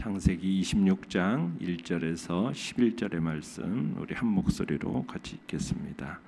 창세기 26장 1절에서 11절의 말씀 우리 한 목소리로 같이 읽겠습니다.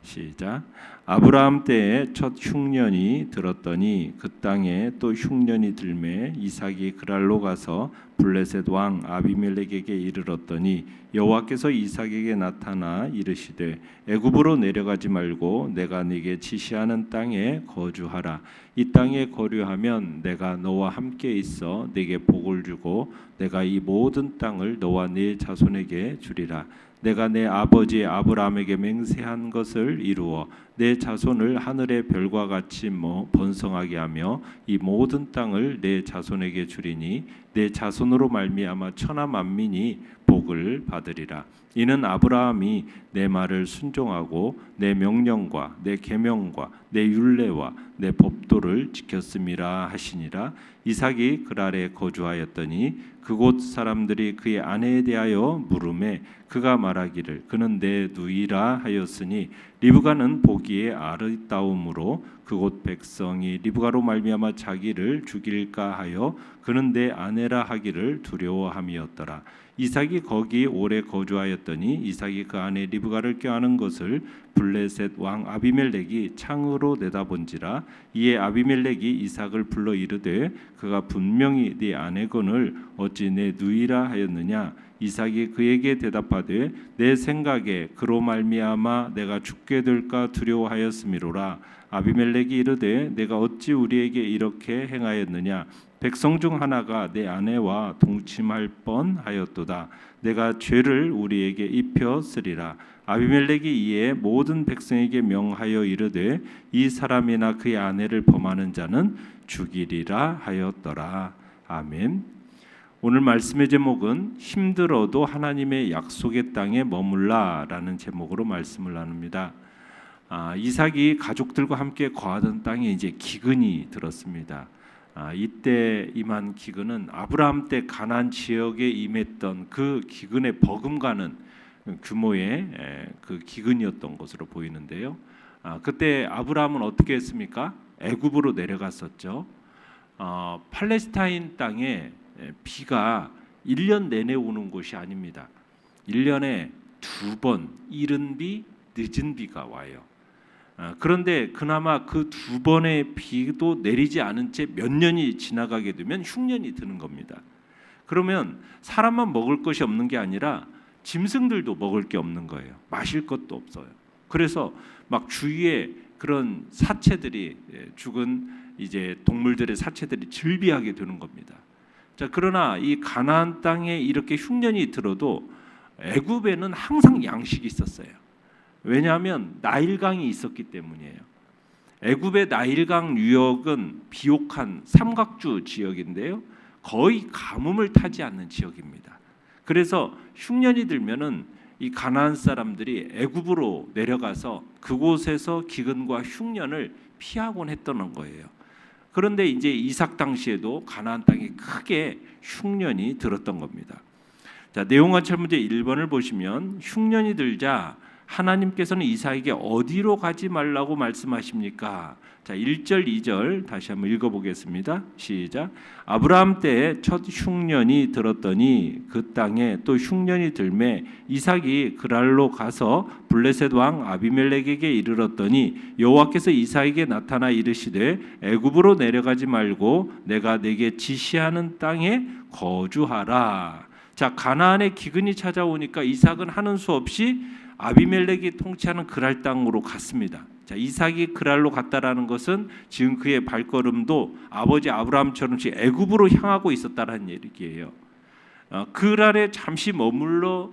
시작. 아브라함 때에 첫 흉년이 들었더니 그 땅에 또 흉년이 들매 이삭이 그랄로 가서 블레셋 왕 아비멜렉에게 이르렀더니 여호와께서 이삭에게 나타나 이르시되 애굽으로 내려가지 말고 내가 네게 지시하는 땅에 거주하라. 이 땅에 거류하면 내가 너와 함께 있어 네게 복을 주고 내가 이 모든 땅을 너와 네 자손에게 주리라. 내가 내 아버지 아브라함에게 맹세한 것을 이루어 내 자손을 하늘의 별과 같이 번성하게 하며 이 모든 땅을 내 자손에게 주리니 내 자손으로 말미암아 천하 만민이 복을 받으리라. 이는 아브라함이 내 말을 순종하고 내 명령과 내 계명과 내 율례와 내 법도를 지켰음이라 하시니라. 이삭이 그랄에 거주하였더니 그곳 사람들이 그의 아내에 대하여 물음에 그가 말하기를 그는 내 누이라 하였으니 리브가는 보기에 아름다움으로 그곳 백성이 리브가로 말미암아 자기를 죽일까 하여 그는 내 아내라 하기를 두려워함이었더라. 이삭이 거기 오래 거주하였더니 이삭이 그 아내 리브가를 껴안은 것을 블레셋 왕 아비멜렉이 창으로 내다본지라. 이에 아비멜렉이 이삭을 불러 이르되 그가 분명히 네 아내건을 어찌 내 누이라 하였느냐. 이삭이 그에게 대답하되 내 생각에 그로 말미암아 내가 죽게 될까 두려워하였음이로라. 아비멜렉이 이르되 내가 어찌 우리에게 이렇게 행하였느냐. 백성 중 하나가 내 아내와 동침할 뻔하였도다. 내가 죄를 우리에게 입혔으리라. 아비멜렉이 이에 모든 백성에게 명하여 이르되 이 사람이나 그의 아내를 범하는 자는 죽이리라 하였더라. 아멘. 오늘 말씀의 제목은 힘들어도 하나님의 약속의 땅에 머물라라는 제목으로 말씀을 나눕니다. 이삭이 가족들과 함께 거하던 땅에 이제 기근이 들었습니다. 이때 임한 기근은 아브라함 때 가나안 지역에 임했던 그 기근에 버금가는 규모의 그 기근이었던 것으로 보이는데요. 그때 아브라함은 어떻게 했습니까? 애굽으로 내려갔었죠. 팔레스타인 땅에 비가 1년 내내 오는 곳이 아닙니다. 1년에 2번 이른 비, 늦은 비가 와요. 그런데 그나마 그 2번의 비도 내리지 않은 채 몇 년이 지나가게 되면 흉년이 드는 겁니다. 그러면 사람만 먹을 것이 없는 게 아니라 짐승들도 먹을 게 없는 거예요. 마실 것도 없어요. 그래서 막 주위에 그런 사체들이 죽은 이제 동물들의 사체들이 즐비하게 되는 겁니다. 자, 그러나 이 가나안 땅에 이렇게 흉년이 들어도 애굽에는 항상 양식이 있었어요. 왜냐하면 나일강이 있었기 때문이에요. 애굽의 나일강 유역은 비옥한 삼각주 지역인데요. 거의 가뭄을 타지 않는 지역입니다. 그래서 흉년이 들면은 이 가나안 사람들이 애굽으로 내려가서 그곳에서 기근과 흉년을 피하곤 했던 거예요. 그런데 이제 이삭 당시에도 가나안 땅에 크게 흉년이 들었던 겁니다. 자, 내용관찰 문제 1번을 보시면 흉년이 들자 하나님께서는 이삭에게 어디로 가지 말라고 말씀하십니까? 자, 1절, 2절 다시 한번 읽어보겠습니다. 시작. 아브라함 때에 첫 흉년이 들었더니 그 땅에 또 흉년이 들매 이삭이 그랄로 가서 블레셋 왕 아비멜렉에게 이르렀더니 여호와께서 이삭에게 나타나 이르시되 애굽으로 내려가지 말고 내가 네게 지시하는 땅에 거주하라. 자, 가나안의 기근이 찾아오니까 이삭은 하는 수 없이 아비멜렉이 통치하는 그랄 땅으로 갔습니다. 자, 이삭이 그랄로 갔다라는 것은 지금 그의 발걸음도 아버지 아브라함처럼 애굽으로 향하고 있었다라는 얘기예요. 그랄에 잠시 머물러서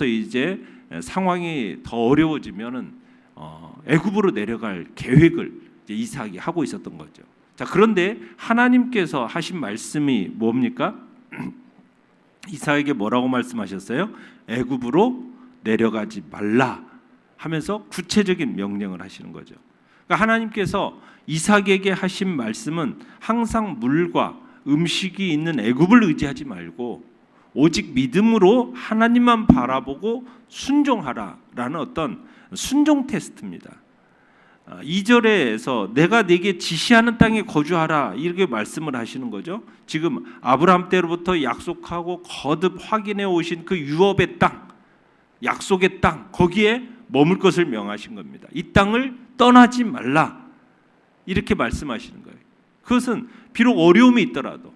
이제 상황이 더 어려워지면은 애굽으로 내려갈 계획을 이제 이삭이 하고 있었던 거죠. 자, 그런데 하나님께서 하신 말씀이 뭡니까? 이삭에게 뭐라고 말씀하셨어요? 애굽으로 내려가지 말라 하면서 구체적인 명령을 하시는 거죠. 그러니까 하나님께서 이삭에게 하신 말씀은 항상 물과 음식이 있는 애굽을 의지하지 말고 오직 믿음으로 하나님만 바라보고 순종하라라는 어떤 순종 테스트입니다. 2절에서 내가 네게 지시하는 땅에 거주하라 이렇게 말씀을 하시는 거죠. 지금 아브라함 때로부터 약속하고 거듭 확인해 오신 그 유업의 땅, 약속의 땅, 거기에 머물 것을 명하신 겁니다. 이 땅을 떠나지 말라 이렇게 말씀하시는 거예요. 그것은 비록 어려움이 있더라도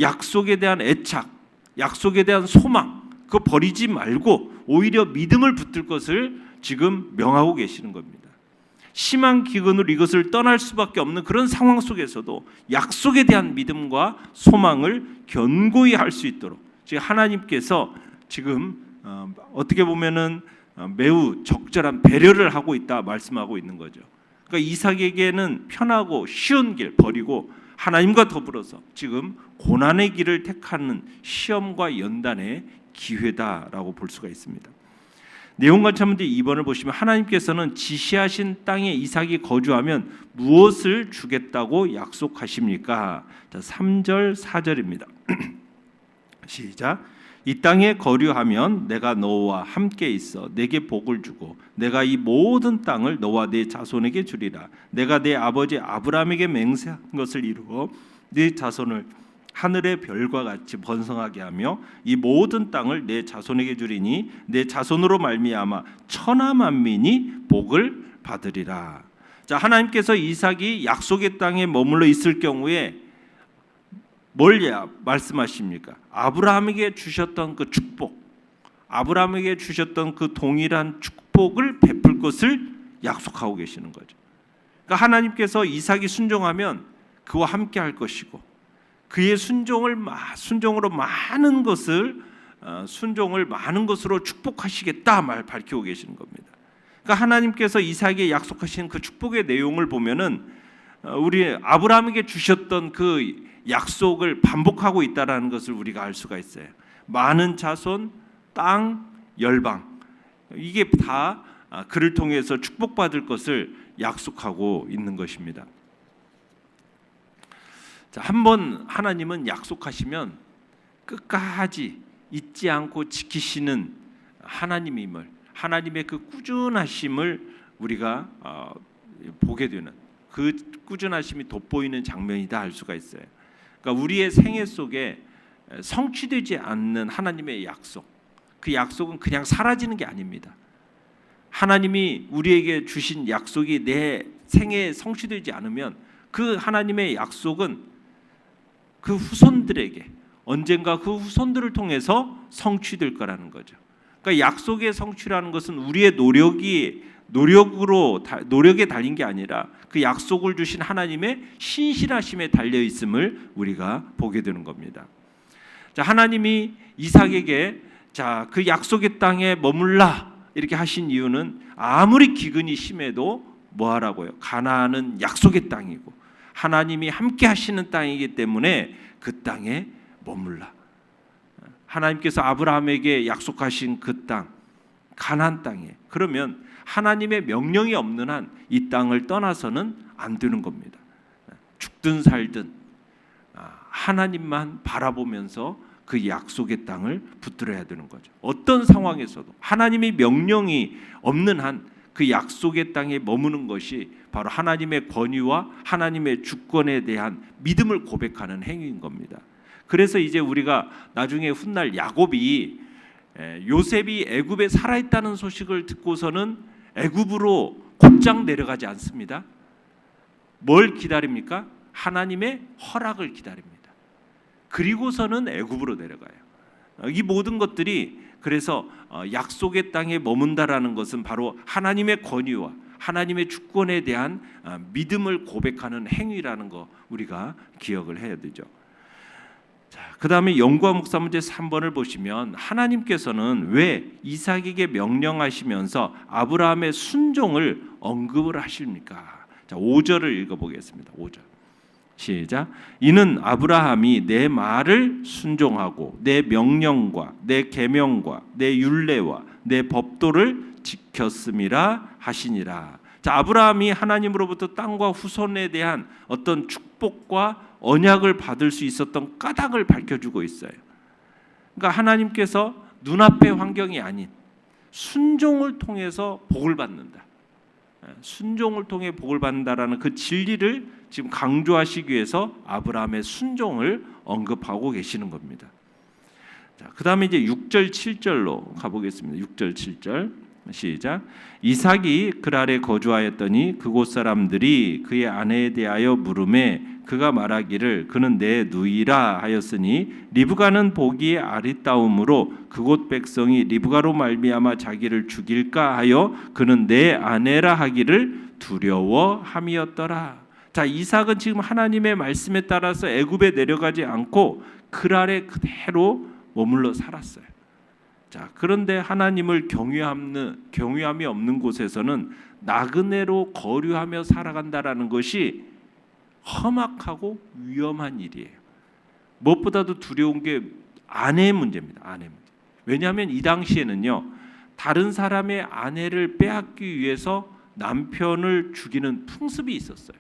약속에 대한 애착, 약속에 대한 소망 그거 버리지 말고 오히려 믿음을 붙들 것을 지금 명하고 계시는 겁니다. 심한 기근으로 이것을 떠날 수밖에 없는 그런 상황 속에서도 약속에 대한 믿음과 소망을 견고히 할 수 있도록 지금 하나님께서 지금 어떻게 보면은 매우 적절한 배려를 하고 있다 말씀하고 있는 거죠. 그러니까 이삭에게는 편하고 쉬운 길 버리고 하나님과 더불어서 지금 고난의 길을 택하는 시험과 연단의 기회다라고 볼 수가 있습니다. 내용관찰문제 2번을 보시면 하나님께서는 지시하신 땅에 이삭이 거주하면 무엇을 주겠다고 약속하십니까? 자, 3절 4절입니다. 시작. 이 땅에 거류하면 내가 너와 함께 있어 내게 복을 주고 내가 이 모든 땅을 너와 네 자손에게 주리라. 내가 내 아버지 아브라함에게 맹세한 것을 이루어 네 자손을 하늘의 별과 같이 번성하게 하며 이 모든 땅을 내 자손에게 주리니 내 자손으로 말미암아 천하 만민이 복을 받으리라. 자, 하나님께서 이삭이 약속의 땅에 머물러 있을 경우에 뭘 말씀하십니까? 아브라함에게 주셨던 그 축복, 아브라함에게 주셨던 그 동일한 축복을 베풀 것을 약속하고 계시는 거죠. 그러니까 하나님께서 이삭이 순종하면 그와 함께 할 것이고 그의 순종으로 많은 것을 순종을 많은 것으로 축복하시겠다 말 밝히고 계시는 겁니다. 그러니까 하나님께서 이삭에게 약속하신 그 축복의 내용을 보면은 우리 아브라함에게 주셨던 그 약속을 반복하고 있다라는 것을 우리가 알 수가 있어요. 많은 자손, 땅, 열방 이게 다 그를 통해서 축복받을 것을 약속하고 있는 것입니다. 자, 한번 하나님은 약속하시면 끝까지 잊지 않고 지키시는 하나님임을, 하나님의 그 꾸준하심을 우리가 보게 되는 그 꾸준하심이 돋보이는 장면이다 할 수가 있어요. 그러니까 우리의 생애 속에 성취되지 않는 하나님의 약속, 그 약속은 그냥 사라지는 게 아닙니다. 하나님이 우리에게 주신 약속이 내 생애에 성취되지 않으면 그 하나님의 약속은 그 후손들에게 언젠가 그 후손들을 통해서 성취될 거라는 거죠. 그러니까 약속의 성취라는 것은 우리의 노력에 달린 게 아니라 그 약속을 주신 하나님의 신실하심에 달려 있음을 우리가 보게 되는 겁니다. 자, 하나님이 이삭에게 자, 그 약속의 땅에 머물라 이렇게 하신 이유는 아무리 기근이 심해도 뭐 하라고요? 가나안은 약속의 땅이고 하나님이 함께 하시는 땅이기 때문에 그 땅에 머물라. 하나님께서 아브라함에게 약속하신 그 땅, 가나안 땅에 그러면 하나님의 명령이 없는 한 이 땅을 떠나서는 안 되는 겁니다. 죽든 살든 하나님만 바라보면서 그 약속의 땅을 붙들어야 되는 거죠. 어떤 상황에서도 하나님의 명령이 없는 한 그 약속의 땅에 머무는 것이 바로 하나님의 권위와 하나님의 주권에 대한 믿음을 고백하는 행위인 겁니다. 그래서 이제 우리가 나중에 훗날 야곱이 요셉이 애굽에 살아있다는 소식을 듣고서는 애굽으로 곧장 내려가지 않습니다. 뭘 기다립니까? 하나님의 허락을 기다립니다. 그리고서는 애굽으로 내려가요. 이 모든 것들이 그래서 약속의 땅에 머문다라는 것은 바로 하나님의 권위와 하나님의 주권에 대한 믿음을 고백하는 행위라는 거 우리가 기억을 해야 되죠. 자, 그다음에 연구와 묵상 문제 3번을 보시면 하나님께서는 왜 이삭에게 명령하시면서 아브라함의 순종을 언급을 하십니까? 자, 5절을 읽어보겠습니다. 5절 시작. 이는 아브라함이 내 말을 순종하고 내 명령과 내 계명과 내 율례와 내 법도를 지켰음이라 하시니라. 자, 아브라함이 하나님으로부터 땅과 후손에 대한 어떤 축복과 언약을 받을 수 있었던 까닭을 밝혀주고 있어요. 그러니까 하나님께서 눈앞의 환경이 아닌 순종을 통해서 복을 받는다. 순종을 통해 복을 받는다라는 그 진리를 지금 강조하시기 위해서 아브라함의 순종을 언급하고 계시는 겁니다. 자, 그다음에 이제 6절 7절로 가보겠습니다. 6절 7절 시작. 이삭이 그랄에 거주하였더니 그곳 사람들이 그의 아내에 대하여 물음에 그가 말하기를 그는 내 누이라 하였으니 리브가는 보기에 아리따움으로 그곳 백성이 리브가로 말미암아 자기를 죽일까 하여 그는 내 아내라 하기를 두려워함이었더라. 자, 이삭은 지금 하나님의 말씀에 따라서 애굽에 내려가지 않고 그랄에 그대로 머물러 살았어요. 자, 그런데 하나님을 경외함이 없는 곳에서는 나그네로 거류하며 살아간다라는 것이 험악하고 위험한 일이에요. 무엇보다도 두려운 게 아내의 문제입니다. 아내 문제. 왜냐하면 이 당시에는요, 다른 사람의 아내를 빼앗기 위해서 남편을 죽이는 풍습이 있었어요.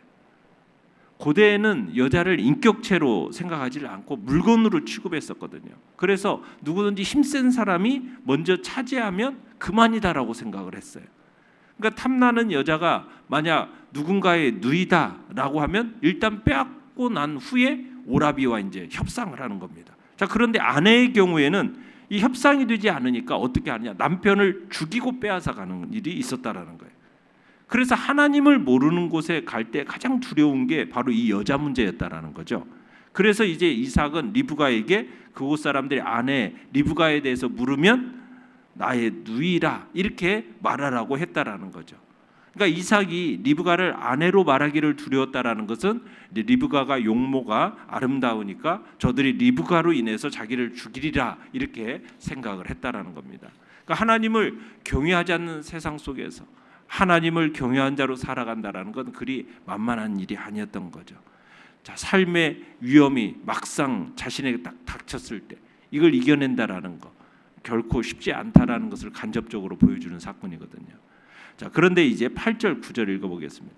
고대에는 여자를 인격체로 생각하지 않고 물건으로 취급했었거든요. 그래서 누구든지 힘센 사람이 먼저 차지하면 그만이다라고 생각을 했어요. 그러니까 탐나는 여자가 만약 누군가의 누이다라고 하면 일단 빼앗고 난 후에 오라비와 이제 협상을 하는 겁니다. 자, 그런데 아내의 경우에는 이 협상이 되지 않으니까 어떻게 하느냐? 남편을 죽이고 빼앗아 가는 일이 있었다라는 거예요. 그래서 하나님을 모르는 곳에 갈 때 가장 두려운 게 바로 이 여자 문제였다라는 거죠. 그래서 이제 이삭은 리브가에게 그곳 사람들의 아내 리브가에 대해서 물으면 나의 누이라 이렇게 말하라고 했다라는 거죠. 그러니까 이삭이 리브가를 아내로 말하기를 두려웠다라는 것은 리브가가 용모가 아름다우니까 저들이 리브가로 인해서 자기를 죽이리라 이렇게 생각을 했다라는 겁니다. 그러니까 하나님을 경외하지 않는 세상 속에서 하나님을 경외한 자로 살아간다라는 건 그리 만만한 일이 아니었던 거죠. 자, 삶의 위험이 막상 자신에게 딱 닥쳤을 때 이걸 이겨낸다라는 거 결코 쉽지 않다라는 것을 간접적으로 보여주는 사건이거든요. 자, 그런데 이제 8절 9절 읽어보겠습니다.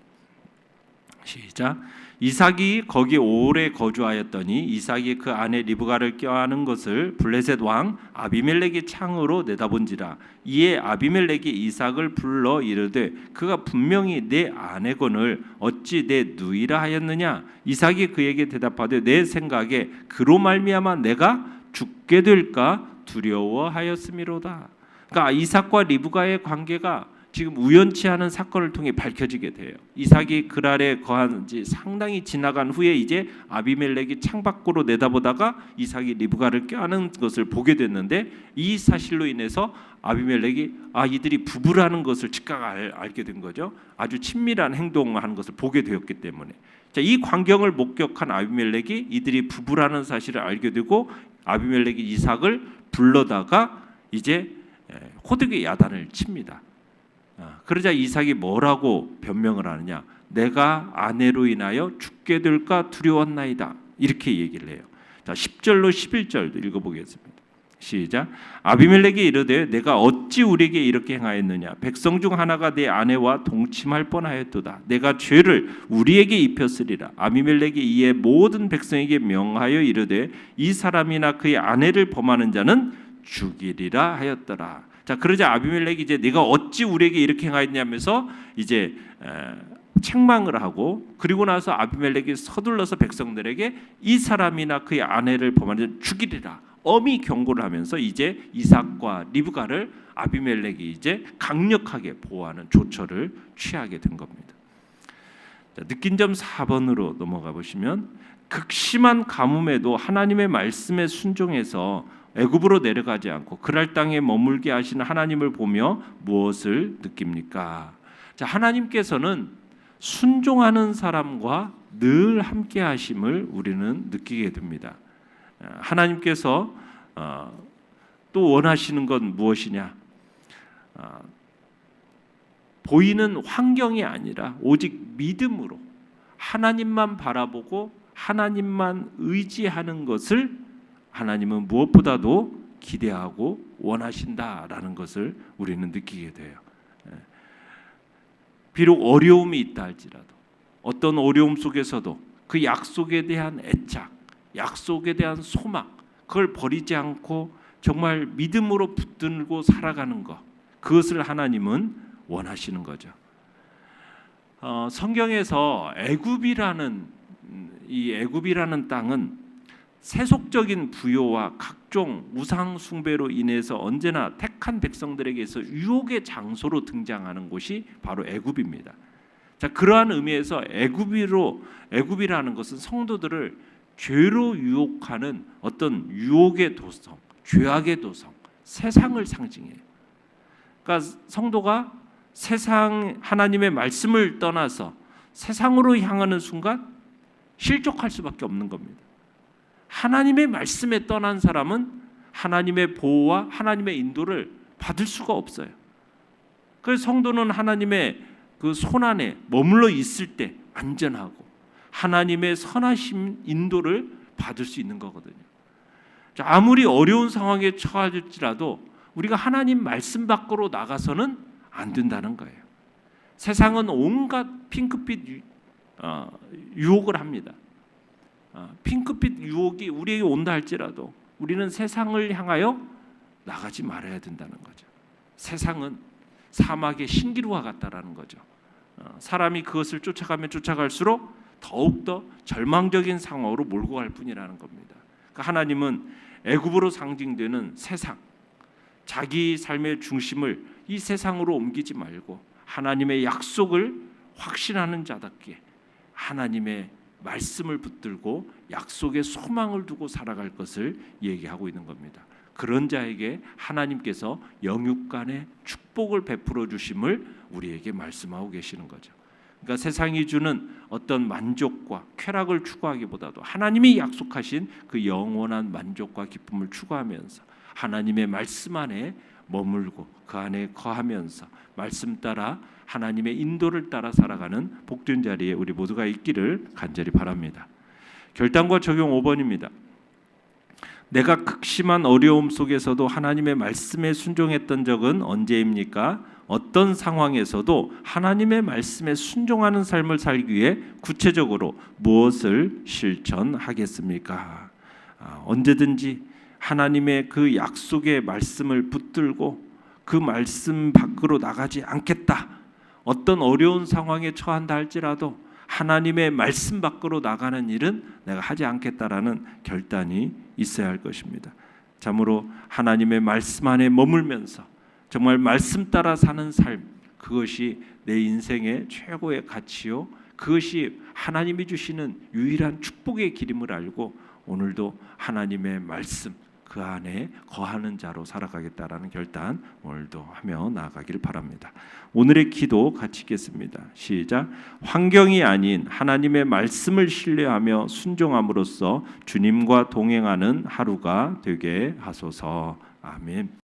시작. 이삭이 거기 오래 거주하였더니 이삭이 그 아내 리브가를 껴안은 것을 블레셋 왕 아비멜렉의 창으로 내다본지라. 이에 아비멜렉이 이삭을 불러 이르되 그가 분명히 내 아내거늘 어찌 내 누이라 하였느냐. 이삭이 그에게 대답하되 내 생각에 그로 말미암아 내가 죽게 될까 두려워하였음이로다. 그러니까 이삭과 리브가의 관계가 지금 우연치 않은 사건을 통해 밝혀지게 돼요. 이삭이 그랄에 거한 지 상당히 지나간 후에 이제 아비멜렉이 창밖으로 내다보다가 이삭이 리브가를 껴안은 것을 보게 됐는데 이 사실로 인해서 아비멜렉이 이들이 부부라는 것을 즉각 알게 된 거죠. 아주 친밀한 행동을 하는 것을 보게 되었기 때문에. 자, 이 광경을 목격한 아비멜렉이 이들이 부부라는 사실을 알게 되고 아비멜렉이 이삭을 불러다가 이제 호되게 야단을 칩니다. 그러자 이삭이 뭐라고 변명을 하느냐? 내가 아내로 인하여 죽게 될까 두려웠나이다. 이렇게 얘기를 해요. 자, 10절로 11절도 읽어보겠습니다. 시작. 아비멜렉이 이르되 내가 어찌 우리에게 이렇게 행하였느냐? 백성 중 하나가 내 아내와 동침할 뻔하였도다. 내가 죄를 우리에게 입혔으리라. 아비멜렉이 이에 모든 백성에게 명하여 이르되 이 사람이나 그의 아내를 범하는 자는 죽이리라 하였더라. 자, 그러자 아비멜렉이 이제 내가 어찌 우리에게 이렇게 행하였냐면서 이제 책망을 하고 그리고 나서 아비멜렉이 서둘러서 백성들에게 이 사람이나 그의 아내를 범하는 자는 죽이리라 엄히 경고를 하면서 이제 이삭과 리브가를 아비멜렉이 이제 강력하게 보호하는 조처를 취하게 된 겁니다. 자, 느낀 점 4번으로 넘어가 보시면 극심한 가뭄에도 하나님의 말씀에 순종해서 애굽으로 내려가지 않고 그랄 땅에 머물게 하시는 하나님을 보며 무엇을 느낍니까? 자, 하나님께서는 순종하는 사람과 늘 함께 하심을 우리는 느끼게 됩니다. 하나님께서 또 원하시는 건 무엇이냐? 보이는 환경이 아니라 오직 믿음으로 하나님만 바라보고 하나님만 의지하는 것을 하나님은 무엇보다도 기대하고 원하신다라는 것을 우리는 느끼게 돼요. 비록 어려움이 있다 할지라도 어떤 어려움 속에서도 그 약속에 대한 애착, 약속에 대한 소망 그걸 버리지 않고 정말 믿음으로 붙들고 살아가는 것 그것을 하나님은 원하시는 거죠. 성경에서 애굽이라는 땅은 세속적인 부요와 각종 우상 숭배로 인해서 언제나 택한 백성들에게서 유혹의 장소로 등장하는 곳이 바로 애굽입니다. 자, 그러한 의미에서 애굽이라는 것은 성도들을 죄로 유혹하는 어떤 유혹의 도성, 죄악의 도성, 세상을 상징해요. 그러니까 성도가 하나님의 말씀을 떠나서 세상으로 향하는 순간 실족할 수밖에 없는 겁니다. 하나님의 말씀에 떠난 사람은 하나님의 보호와 하나님의 인도를 받을 수가 없어요. 그래서 성도는 하나님의 그 손 안에 머물러 있을 때 안전하고 하나님의 선하신 인도를 받을 수 있는 거거든요. 아무리 어려운 상황에 처할지라도 우리가 하나님 말씀 밖으로 나가서는 안 된다는 거예요. 세상은 온갖 핑크빛 유혹을 합니다. 핑크빛 유혹이 우리에게 온다 할지라도 우리는 세상을 향하여 나가지 말아야 된다는 거죠. 세상은 사막의 신기루와 같다라는 거죠. 사람이 그것을 쫓아가면 쫓아갈수록 더욱더 절망적인 상황으로 몰고 갈 뿐이라는 겁니다. 그러니까 하나님은 애굽으로 상징되는 세상, 자기 삶의 중심을 이 세상으로 옮기지 말고 하나님의 약속을 확신하는 자답게 하나님의 말씀을 붙들고 약속의 소망을 두고 살아갈 것을 얘기하고 있는 겁니다. 그런 자에게 하나님께서 영육간의 축복을 베풀어 주심을 우리에게 말씀하고 계시는 거죠. 그러니까 세상이 주는 어떤 만족과 쾌락을 추구하기보다도 하나님이 약속하신 그 영원한 만족과 기쁨을 추구하면서 하나님의 말씀 안에 머물고 그 안에 거하면서 말씀 따라 하나님의 인도를 따라 살아가는 복된 자리에 우리 모두가 있기를 간절히 바랍니다. 결단과 적용 5번입니다. 내가 극심한 어려움 속에서도 하나님의 말씀에 순종했던 적은 언제입니까? 어떤 상황에서도 하나님의 말씀에 순종하는 삶을 살기 위해 구체적으로 무엇을 실천하겠습니까? 언제든지 하나님의 그 약속의 말씀을 붙들고 그 말씀 밖으로 나가지 않겠다. 어떤 어려운 상황에 처한다 할지라도 하나님의 말씀 밖으로 나가는 일은 내가 하지 않겠다라는 결단이 있어야 할 것입니다. 참으로 하나님의 말씀 안에 머물면서 정말 말씀 따라 사는 삶, 그것이 내 인생의 최고의 가치요, 그것이 하나님이 주시는 유일한 축복의 길임을 알고 오늘도 하나님의 말씀 그 안에 거하는 자로 살아가겠다라는 결단 오늘도 하며 나아가길 바랍니다. 오늘의 기도 같이 읽겠습니다. 시작. 환경이 아닌 하나님의 말씀을 신뢰하며 순종함으로써 주님과 동행하는 하루가 되게 하소서. 아멘.